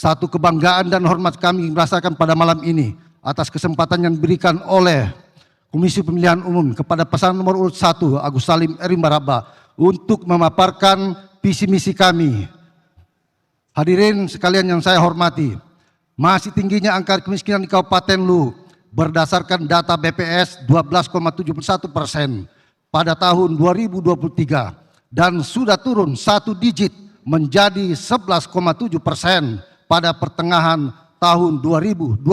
Satu kebanggaan dan hormat kami merasakan pada malam ini atas kesempatan yang diberikan oleh Komisi Pemilihan Umum kepada pasangan nomor urut 1 Agus Salim Erwin Baraba untuk memaparkan visi misi kami. Hadirin sekalian yang saya hormati, masih tingginya angka kemiskinan di Kabupaten Luwu berdasarkan data BPS 12,71% pada tahun 2023 dan sudah turun 1 digit menjadi 11,7% pada pertengahan tahun 2024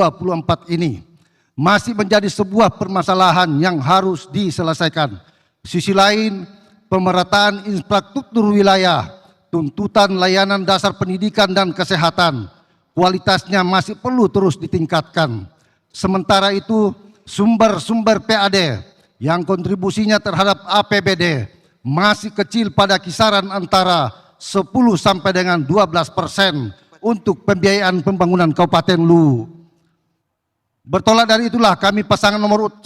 ini. Masih menjadi sebuah permasalahan yang harus diselesaikan. Sisi lain, pemerataan infrastruktur wilayah, tuntutan layanan dasar pendidikan dan kesehatan, kualitasnya masih perlu terus ditingkatkan. Sementara itu, sumber-sumber PAD yang kontribusinya terhadap APBD masih kecil pada kisaran antara 10 sampai dengan 12% untuk pembiayaan pembangunan Kabupaten Luwu. Bertolak dari itulah kami pasangan nomor 1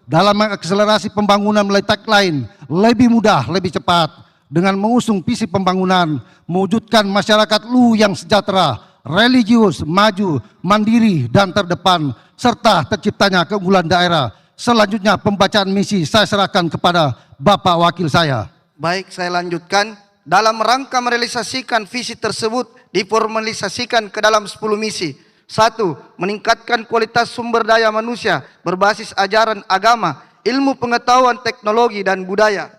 dalam mengakselerasi pembangunan melalui tagline lebih mudah, lebih cepat dengan mengusung visi pembangunan, mewujudkan masyarakat Luwu yang sejahtera, religius, maju, mandiri, dan terdepan, serta terciptanya keunggulan daerah. Selanjutnya pembacaan misi saya serahkan kepada Bapak Wakil saya. Baik, saya lanjutkan. Dalam rangka merealisasikan visi tersebut diformalisasikan ke dalam 10 misi. 1. Meningkatkan kualitas sumber daya manusia berbasis ajaran agama, ilmu pengetahuan, teknologi, dan budaya.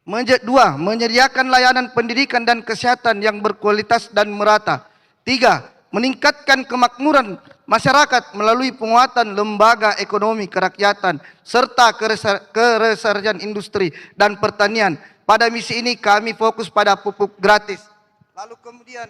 2. Menyediakan layanan pendidikan dan kesehatan yang berkualitas dan merata. 3. Meningkatkan kemakmuran masyarakat melalui penguatan lembaga ekonomi kerakyatan serta kereserjan industri dan pertanian. Pada misi ini kami fokus pada pupuk gratis. Lalu kemudian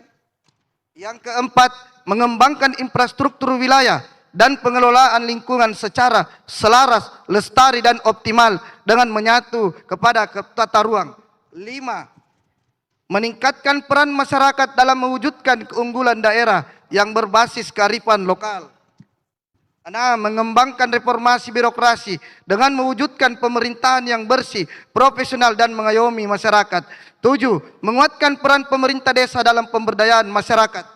yang keempat, mengembangkan infrastruktur wilayah dan pengelolaan lingkungan secara selaras, lestari, dan optimal dengan menyatu kepada tata ruang. 5. Meningkatkan peran masyarakat dalam mewujudkan keunggulan daerah yang berbasis kearifan lokal. 6. Mengembangkan reformasi birokrasi dengan mewujudkan pemerintahan yang bersih, profesional, dan mengayomi masyarakat. 7. Menguatkan peran pemerintah desa dalam pemberdayaan masyarakat.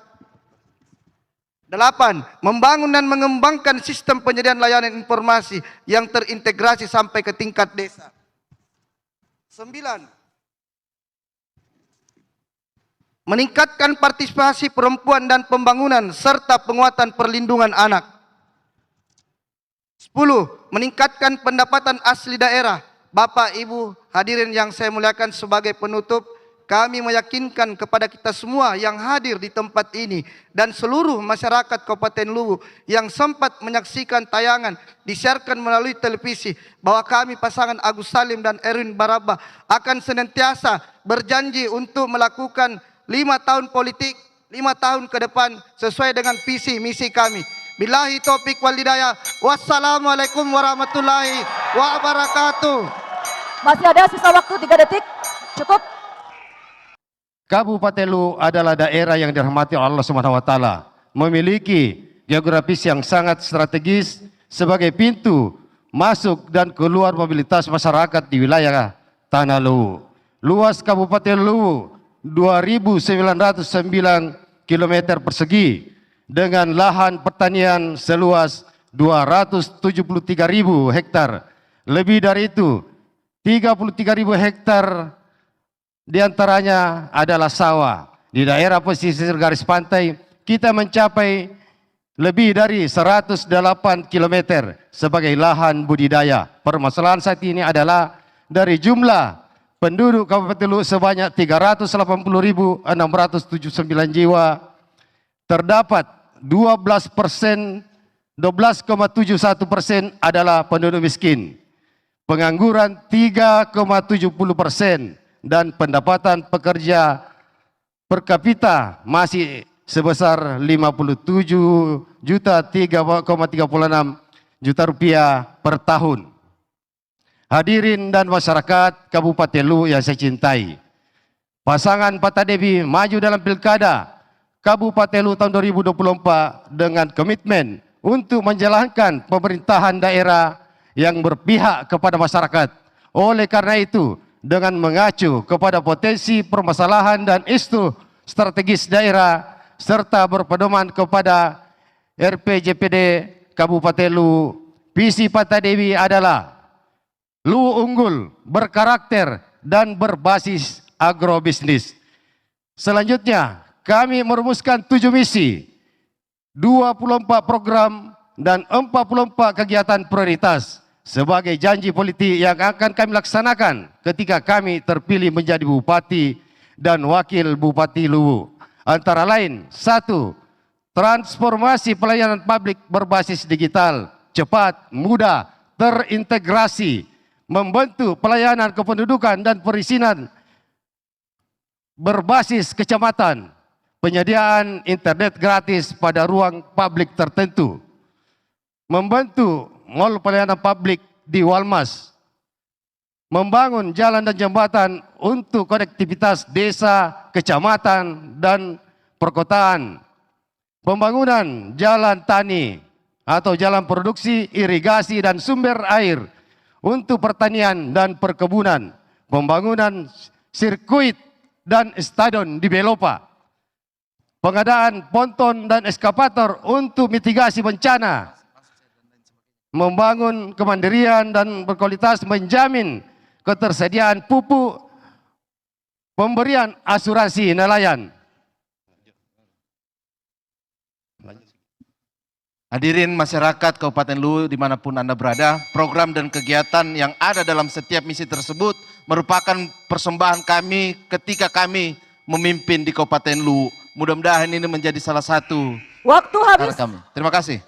8. Membangun dan mengembangkan sistem penyediaan layanan informasi yang terintegrasi sampai ke tingkat desa. 9. Meningkatkan partisipasi perempuan dan pembangunan serta penguatan perlindungan anak. 10. Meningkatkan pendapatan asli daerah. Bapak, Ibu, hadirin yang saya muliakan, sebagai penutup, kami meyakinkan kepada kita semua yang hadir di tempat ini dan seluruh masyarakat Kabupaten Luwu yang sempat menyaksikan tayangan disiarkan melalui televisi bahwa kami pasangan Agus Salim dan Erwin Baraba akan senantiasa berjanji untuk melakukan 5 tahun politik, 5 tahun ke depan sesuai dengan visi misi kami. Billahi taufik wal hidayah. Wassalamualaikum warahmatullahi wabarakatuh. Masih ada sisa waktu 3 detik. Cukup. Kabupaten Luwu adalah daerah yang dirahmati Allah SWT, memiliki geografis yang sangat strategis sebagai pintu masuk dan keluar mobilitas masyarakat di wilayah Tanah Luwu. Luas Kabupaten Luwu 2.909 km persegi dengan lahan pertanian seluas 273.000 hektar. Lebih dari itu, 33.000 hektar diantaranya adalah sawah. Di daerah pesisir garis pantai, kita mencapai lebih dari 108 km sebagai lahan budidaya. Permasalahan saat ini adalah dari jumlah penduduk Kabupaten Luwu sebanyak 380.679 jiwa, terdapat 12,71% adalah penduduk miskin, pengangguran 3,70%, dan pendapatan pekerja per kapita masih sebesar 57.336 juta rupiah per tahun. Hadirin dan masyarakat Kabupaten Luwu yang saya cintai, pasangan Pak Tadebi maju dalam Pilkada Kabupaten Luwu tahun 2024 dengan komitmen untuk menjalankan pemerintahan daerah yang berpihak kepada masyarakat. Oleh karena itu, dengan mengacu kepada potensi permasalahan dan isu strategis daerah, serta berpedoman kepada RPJPD Kabupaten Luwu. Visi Pata Dewi adalah Luwu unggul, berkarakter, dan berbasis agrobisnis. Selanjutnya, kami merumuskan 7 misi, 24 program, dan 44 kegiatan prioritas sebagai janji politik yang akan kami laksanakan ketika kami terpilih menjadi Bupati dan Wakil Bupati Luwu. Antara lain, 1. Transformasi pelayanan publik berbasis digital, cepat, mudah, terintegrasi, membentuk pelayanan kependudukan dan perizinan berbasis kecamatan, penyediaan internet gratis pada ruang publik tertentu, membentuk mall pelayanan publik di Walmas, membangun jalan dan jembatan untuk konektivitas desa, kecamatan, dan perkotaan, pembangunan jalan tani atau jalan produksi, irigasi, dan sumber air untuk pertanian dan perkebunan, pembangunan sirkuit dan stadion di Belopa, pengadaan ponton dan eskavator untuk mitigasi bencana, membangun kemandirian dan berkualitas, menjamin ketersediaan pupuk, pemberian asuransi nelayan. Hadirin masyarakat Kabupaten Luwu dimanapun Anda berada, program dan kegiatan yang ada dalam setiap misi tersebut merupakan persembahan kami ketika kami memimpin di Kabupaten Luwu. Mudah-mudahan ini menjadi salah satu Waktu habis. cara kami. Terima kasih.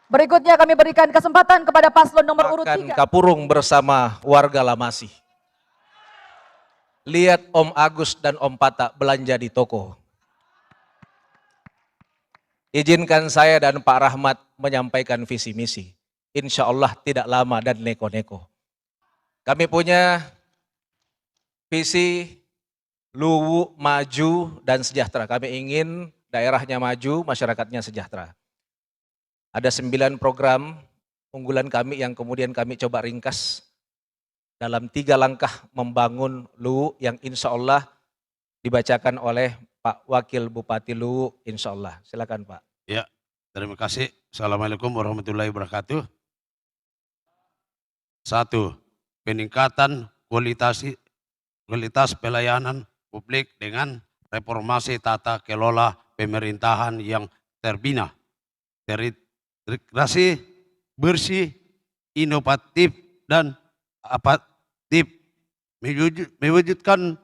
Berikutnya kami berikan kesempatan kepada paslon nomor urut 3. Kapurung bersama warga Lamasi. Lihat Om Agus dan Om Pata belanja di toko. Izinkan saya dan Pak Rahmat menyampaikan visi misi. Insya Allah tidak lama dan neko-neko. Kami punya visi Luwu maju dan sejahtera. Kami ingin daerahnya maju, masyarakatnya sejahtera. Ada 9 program unggulan kami yang kemudian kami coba ringkas dalam 3 langkah membangun Luwu yang insya Allah dibacakan oleh Pak Wakil Bupati Luwu, insya Allah. Silakan Pak. Ya, terima kasih. Assalamualaikum warahmatullahi wabarakatuh. 1. Peningkatan kualitas pelayanan publik dengan reformasi tata kelola pemerintahan yang terbina, terintegrasi, bersih, inovatif, dan apatif, mewujudkan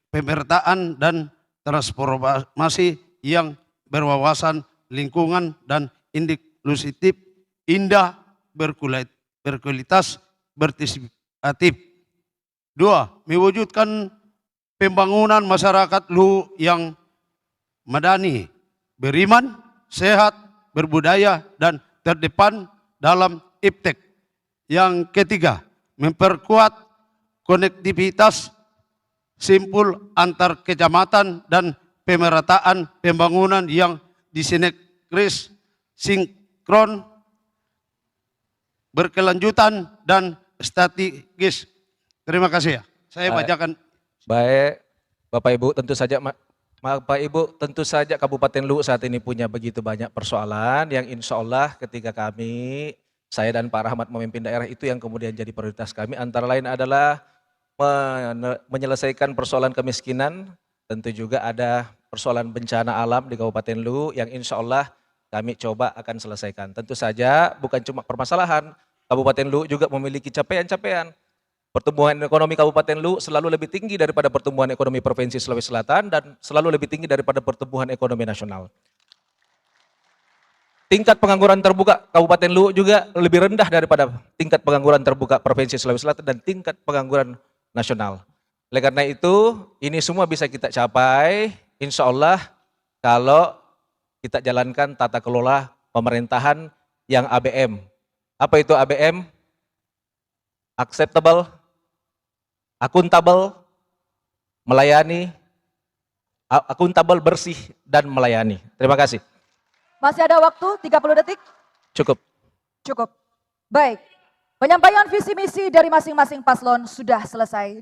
pemerataan dan transformasi yang berwawasan lingkungan dan inklusif, indah, berkualitas, partisipatif. 2. Mewujudkan pembangunan masyarakat Luwu yang madani, beriman, sehat, berbudaya, dan terdepan dalam iptek. Yang ketiga, memperkuat konektivitas simpul antar kecamatan dan pemerataan pembangunan yang disinkris, sinkron, berkelanjutan, dan strategis. Terima kasih ya. Saya bacakan. Baik, Bapak Ibu tentu saja Kabupaten Luwu saat ini punya begitu banyak persoalan yang insya Allah ketika saya dan Pak Rahmat memimpin daerah itu yang kemudian jadi prioritas kami. Antara lain adalah menyelesaikan persoalan kemiskinan, tentu juga ada persoalan bencana alam di Kabupaten Luwu yang insya Allah kami coba akan selesaikan. Tentu saja bukan cuma permasalahan, Kabupaten Luwu juga memiliki capaian-capaian. Pertumbuhan ekonomi Kabupaten Luwu selalu lebih tinggi daripada pertumbuhan ekonomi Provinsi Sulawesi Selatan dan selalu lebih tinggi daripada pertumbuhan ekonomi nasional. Tingkat pengangguran terbuka Kabupaten Luwu juga lebih rendah daripada tingkat pengangguran terbuka Provinsi Sulawesi Selatan dan tingkat pengangguran nasional. Oleh karena itu, ini semua bisa kita capai, insya Allah, kalau kita jalankan tata kelola pemerintahan yang ABM. Apa itu ABM? Acceptable, akuntabel, melayani, akuntabel, bersih, dan melayani. Terima kasih. Masih ada waktu 30 detik? Cukup. Cukup. Baik. Penyampaian visi misi dari masing-masing paslon sudah selesai.